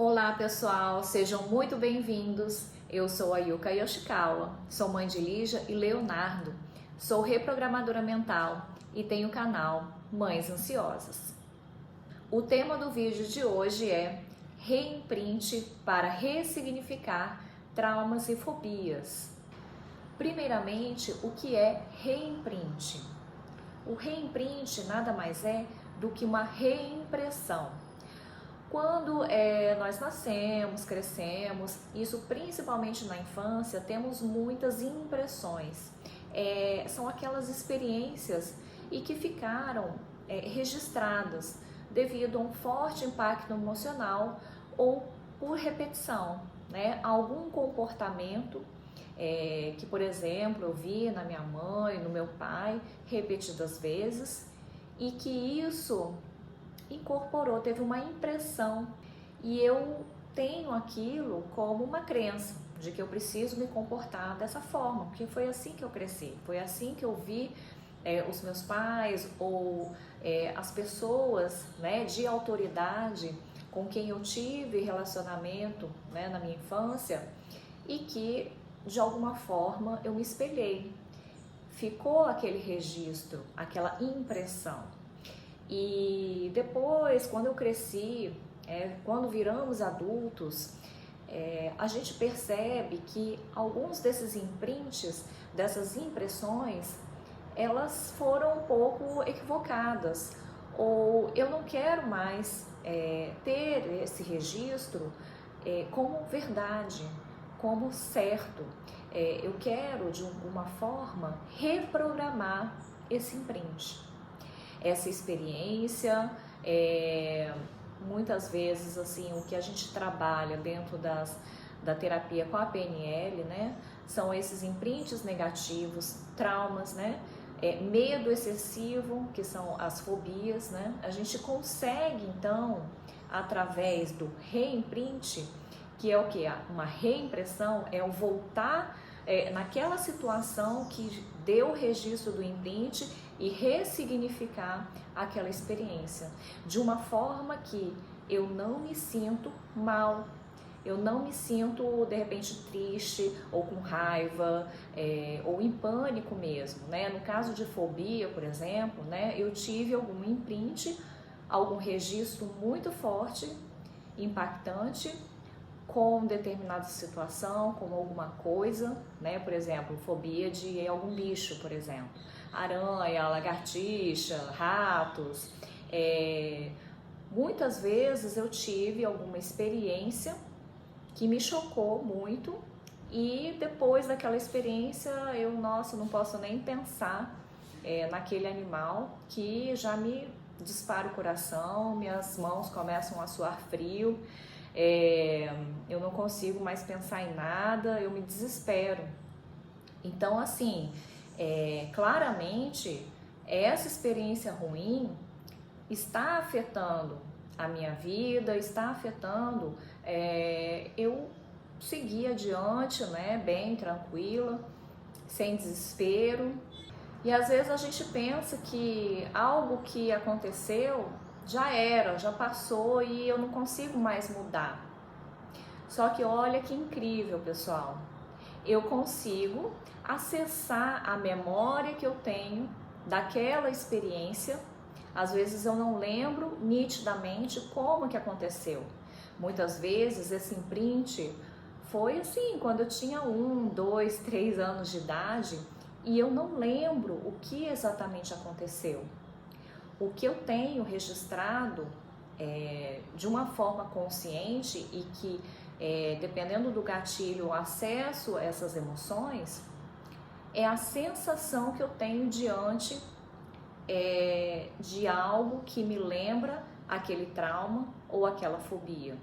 Olá pessoal, sejam muito bem-vindos. Eu sou a Yuka Yoshikawa, sou mãe de Lígia e Leonardo, sou reprogramadora mental e tenho o canal Mães Ansiosas. O tema do vídeo de hoje é reimprint para ressignificar traumas e fobias. Primeiramente, o que é reimprint? O reimprint nada mais é do que uma reimpressão. Quando nós nascemos, crescemos, isso principalmente na infância, temos muitas impressões. São aquelas experiências e que ficaram registradas devido a um forte impacto emocional ou por repetição, né? Algum comportamento que, por exemplo, eu vi na minha mãe, no meu pai, repetidas vezes, e que isso incorporou, teve uma impressão, e eu tenho aquilo como uma crença de que eu preciso me comportar dessa forma, porque foi assim que eu cresci, foi assim que eu vi os meus pais ou as pessoas, né, de autoridade com quem eu tive relacionamento, né, na minha infância, e que de alguma forma eu me espelhei. Ficou aquele registro, aquela impressão. E depois, quando eu cresci, quando viramos adultos, a gente percebe que alguns desses imprints, dessas impressões, elas foram um pouco equivocadas. Ou eu não quero mais ter esse registro como verdade, como certo. Eu quero, de alguma forma, reprogramar esse imprint. Essa experiência, muitas vezes assim, o que a gente trabalha dentro da terapia com a PNL, né, são esses imprints negativos, traumas, né, medo excessivo, que são as fobias, né. A gente consegue então, através do reimprint, que é o que? Uma reimpressão, é o voltar naquela situação que deu o registro do imprint e ressignificar aquela experiência de uma forma que eu não me sinto mal, eu não me sinto de repente triste ou com raiva ou em pânico mesmo, né? No caso de fobia, por exemplo, né, eu tive algum imprint, algum registro muito forte, impactante, com determinada situação, com alguma coisa, né? Por exemplo, fobia de algum bicho, por exemplo, aranha, lagartixa, ratos. Muitas vezes eu tive alguma experiência que me chocou muito e depois daquela experiência eu, nossa, não posso nem pensar naquele animal, que já me dispara o coração, minhas mãos começam a suar frio. Eu não consigo mais pensar em nada, eu me desespero. Então, assim, claramente, essa experiência ruim está afetando a minha vida, está afetando eu seguir adiante, né, bem tranquila, sem desespero. E às vezes a gente pensa que algo que aconteceu já era, já passou e eu não consigo mais mudar. Só que olha que incrível, pessoal. Eu consigo acessar a memória que eu tenho daquela experiência. Às vezes eu não lembro nitidamente como que aconteceu. Muitas vezes esse imprint foi assim, quando eu tinha 1, 2, 3 anos de idade, e eu não lembro o que exatamente aconteceu. O que eu tenho registrado de uma forma consciente e que, dependendo do gatilho, eu acesso a essas emoções, é a sensação que eu tenho diante de algo que me lembra aquele trauma ou aquela fobia.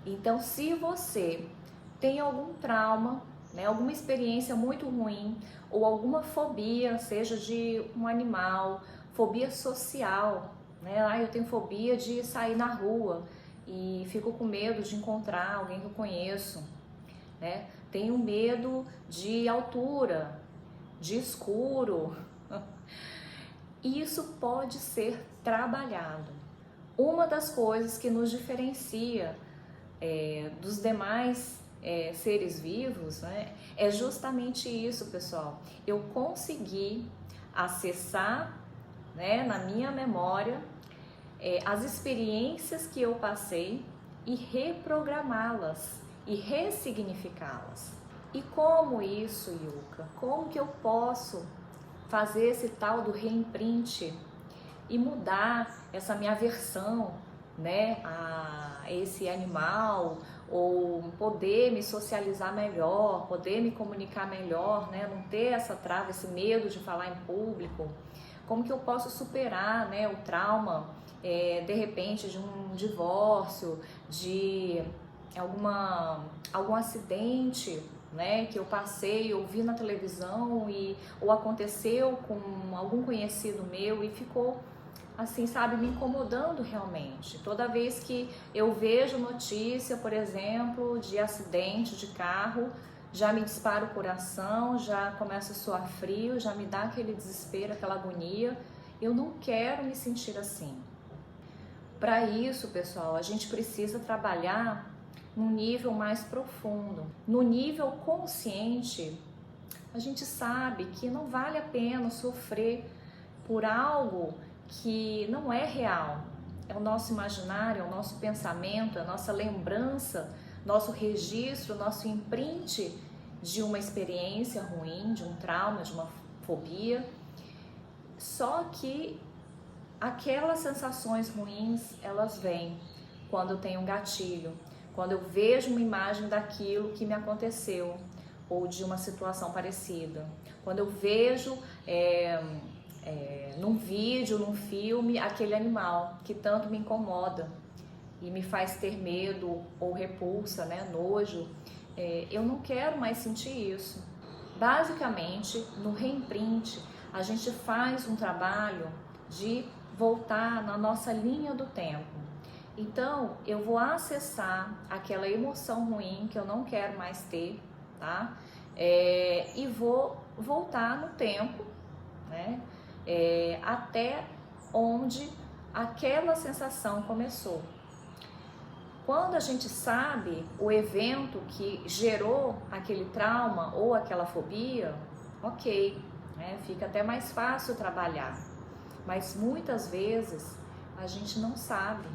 Então, se você tem algum trauma, né, alguma experiência muito ruim ou alguma fobia, seja de um animal, fobia social, né? Eu tenho fobia de sair na rua e fico com medo de encontrar alguém que eu conheço, né? Tenho medo de altura, de escuro. Isso pode ser trabalhado. Uma das coisas que nos diferencia dos demais seres vivos, né? É justamente isso, pessoal. Eu consegui acessar, né, na minha memória as experiências que eu passei e reprogramá-las e ressignificá-las. E como isso, Yuka? Como que eu posso fazer esse tal do reimprint e mudar essa minha aversão, né, a esse animal, ou poder me socializar melhor, poder me comunicar melhor, né, não ter essa trava, esse medo de falar em público? Como que eu posso superar, né, o trauma, de repente, de um divórcio, de algum acidente, né, que eu passei, eu vi na televisão ou aconteceu com algum conhecido meu e ficou assim, sabe, me incomodando realmente. Toda vez que eu vejo notícia, por exemplo, de acidente de carro, já me dispara o coração, já começa a suar frio, já me dá aquele desespero, aquela agonia. Eu não quero me sentir assim. Para isso, pessoal, a gente precisa trabalhar num nível mais profundo. No nível consciente, a gente sabe que não vale a pena sofrer por algo que não é real. É o nosso imaginário, é o nosso pensamento, é a nossa lembrança, nosso registro, nosso imprint de uma experiência ruim, de um trauma, de uma fobia. Só que aquelas sensações ruins, elas vêm quando eu tenho um gatilho, quando eu vejo uma imagem daquilo que me aconteceu ou de uma situação parecida, quando eu vejo num vídeo, num filme, aquele animal que tanto me incomoda e me faz ter medo ou repulsa, né, nojo. Eu não quero mais sentir isso. Basicamente, no reimprint, a gente faz um trabalho de voltar na nossa linha do tempo. Então, eu vou acessar aquela emoção ruim que eu não quero mais ter, tá? E vou voltar no tempo, né? Até onde aquela sensação começou. Quando a gente sabe o evento que gerou aquele trauma ou aquela fobia, ok, né? Fica até mais fácil trabalhar. Mas muitas vezes a gente não sabe.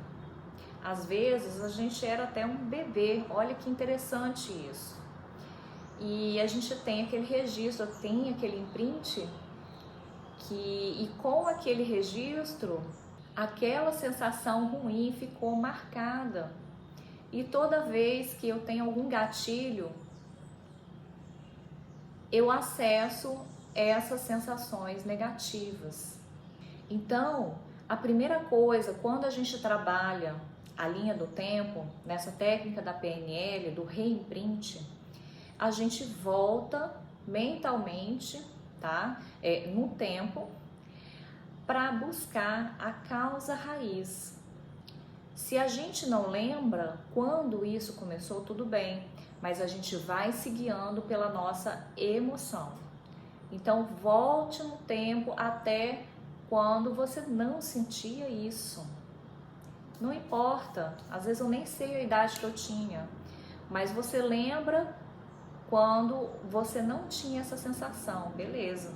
Às vezes a gente era até um bebê, olha que interessante isso. E a gente tem aquele registro, tem aquele imprint, e com aquele registro, aquela sensação ruim ficou marcada. E toda vez que eu tenho algum gatilho, eu acesso essas sensações negativas. Então, a primeira coisa, quando a gente trabalha a linha do tempo, nessa técnica da PNL, do reimprint, a gente volta mentalmente, tá? No tempo, para buscar a causa raiz. Se a gente não lembra quando isso começou, tudo bem, mas a gente vai se guiando pela nossa emoção. Então, volte no tempo até quando você não sentia isso. Não importa, às vezes eu nem sei a idade que eu tinha, mas você lembra quando você não tinha essa sensação, beleza.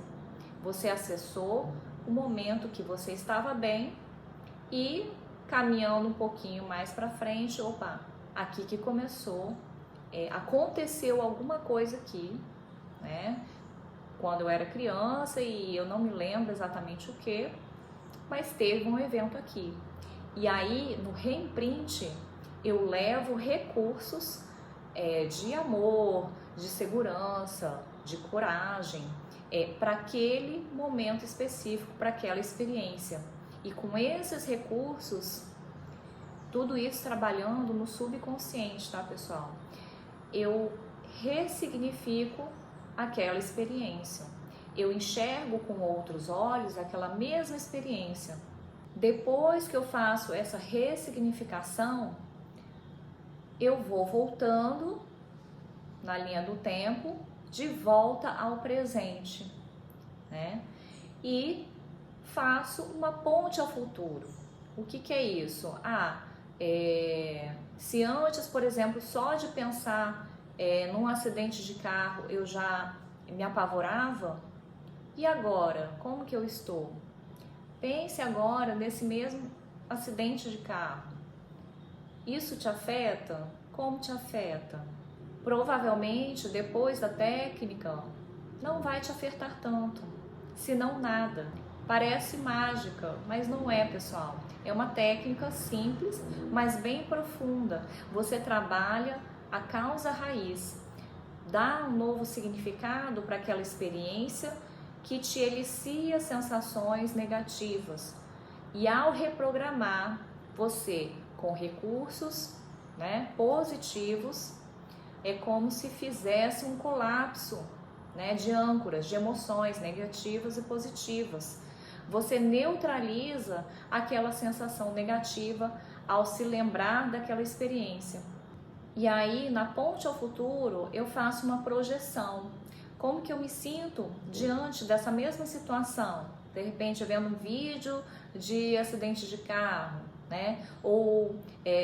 Você acessou o momento que você estava bem e caminhando um pouquinho mais para frente, opa, aqui que começou, aconteceu alguma coisa aqui, né? Quando eu era criança e eu não me lembro exatamente o que, mas teve um evento aqui. E aí, no reimprint, eu levo recursos de amor, de segurança, de coragem, para aquele momento específico, para aquela experiência. E com esses recursos, tudo isso trabalhando no subconsciente, tá, pessoal? Eu ressignifico aquela experiência. Eu enxergo com outros olhos aquela mesma experiência. Depois que eu faço essa ressignificação, eu vou voltando na linha do tempo, de volta ao presente, né? E faço uma ponte ao futuro. O que é isso? Se antes, por exemplo, só de pensar num acidente de carro eu já me apavorava, e agora, como que eu estou? Pense agora nesse mesmo acidente de carro. Isso te afeta? Como te afeta? Provavelmente, depois da técnica, não vai te afetar tanto, se não nada. Parece mágica, mas não é, pessoal. É uma técnica simples, mas bem profunda. Você trabalha a causa raiz, dá um novo significado para aquela experiência que te elicia sensações negativas. E ao reprogramar você com recursos, né, positivos, é como se fizesse um colapso, né, de âncoras, de emoções negativas e positivas. Você neutraliza aquela sensação negativa ao se lembrar daquela experiência. E aí, na ponte ao futuro, eu faço uma projeção. Como que eu me sinto diante dessa mesma situação? De repente, vendo um vídeo de acidente de carro, né? Ou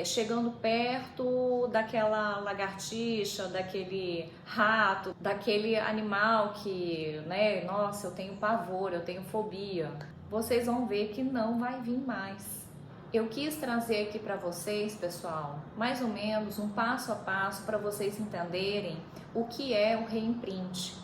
chegando perto daquela lagartixa, daquele rato, daquele animal que, né? Nossa, eu tenho pavor, eu tenho fobia. Vocês vão ver que não vai vir mais. Eu quis trazer aqui para vocês, pessoal, mais ou menos um passo a passo para vocês entenderem o que é o reimprint,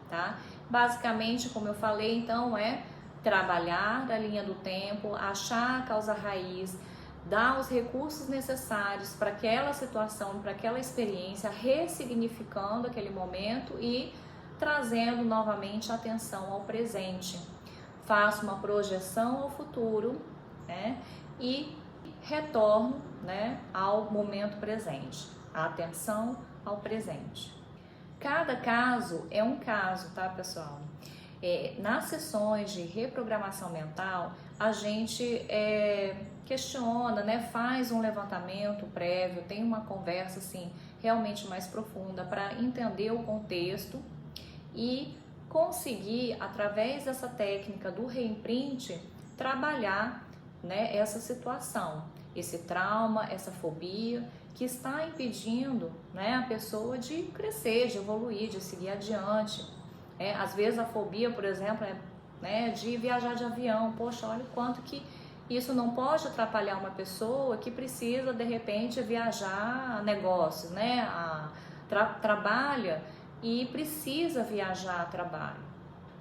tá? Basicamente, como eu falei, então, é trabalhar a linha do tempo, achar a causa raiz, dar os recursos necessários para aquela situação, para aquela experiência, ressignificando aquele momento e trazendo novamente atenção ao presente. Faço uma projeção ao futuro, né? E retorno, né, ao momento presente, a atenção ao presente. Cada caso é um caso, tá, pessoal? Nas sessões de reprogramação mental, a gente questiona, né, faz um levantamento prévio, tem uma conversa assim realmente mais profunda para entender o contexto e conseguir, através dessa técnica do reimprint, trabalhar, né, essa situação, esse trauma, essa fobia que está impedindo, né, a pessoa de crescer, de evoluir, de seguir adiante. Às vezes a fobia, por exemplo, né, de viajar de avião. Poxa, olha o quanto que isso não pode atrapalhar uma pessoa que precisa, de repente, viajar a negócios, né, trabalha e precisa viajar a trabalho.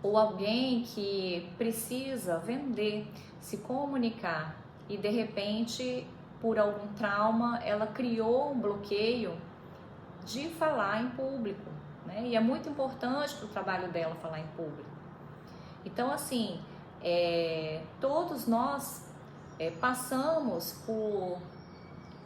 Ou alguém que precisa vender, se comunicar e de repente, por algum trauma, ela criou um bloqueio de falar em público, né? E é muito importante para o trabalho dela falar em público. Então, assim, todos nós passamos por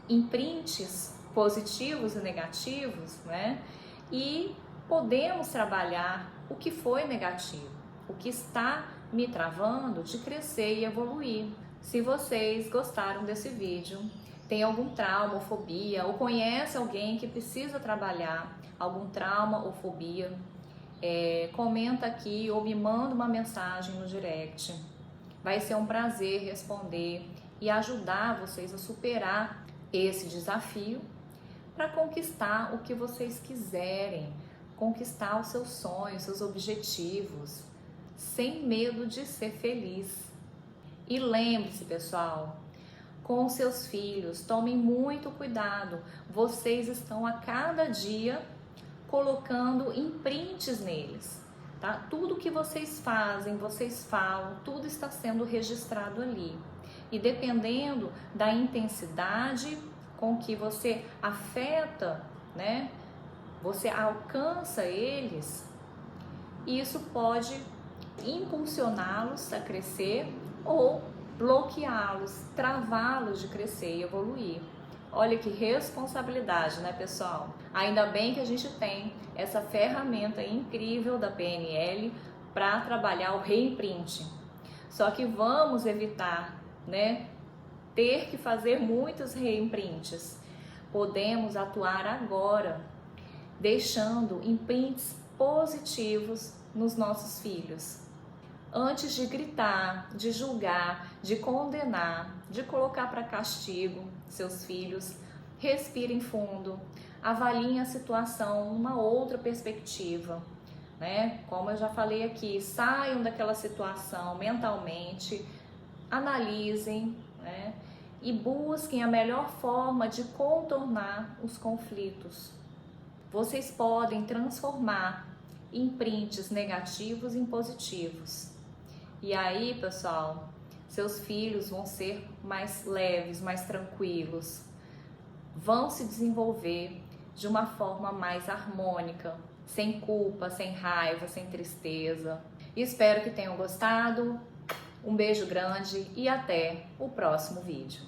imprints positivos e negativos, né? E podemos trabalhar o que foi negativo, o que está me travando de crescer e evoluir. Se vocês gostaram desse vídeo, tem algum trauma ou fobia, ou conhece alguém que precisa trabalhar algum trauma ou fobia, comenta aqui ou me manda uma mensagem no direct. Vai ser um prazer responder e ajudar vocês a superar esse desafio para conquistar o que vocês quiserem, conquistar os seus sonhos, seus objetivos, sem medo de ser feliz. E lembre-se, pessoal, com seus filhos, tomem muito cuidado. Vocês estão a cada dia colocando imprints neles, tá? Tudo que vocês fazem, vocês falam, tudo está sendo registrado ali. E dependendo da intensidade com que você afeta, né? Você alcança eles, isso pode impulsioná-los a crescer ou bloqueá-los, travá-los de crescer e evoluir. Olha que responsabilidade, né, pessoal? Ainda bem que a gente tem essa ferramenta incrível da PNL para trabalhar o reimprint. Só que vamos evitar, né, ter que fazer muitos reimprints. Podemos atuar agora, deixando imprints positivos nos nossos filhos. Antes de gritar, de julgar, de condenar, de colocar para castigo seus filhos, respirem fundo, avaliem a situação numa outra perspectiva, né? Como eu já falei aqui, saiam daquela situação mentalmente, analisem, né? E busquem a melhor forma de contornar os conflitos. Vocês podem transformar imprints negativos em positivos. E aí, pessoal, seus filhos vão ser mais leves, mais tranquilos, vão se desenvolver de uma forma mais harmônica, sem culpa, sem raiva, sem tristeza. Espero que tenham gostado. Um beijo grande e até o próximo vídeo.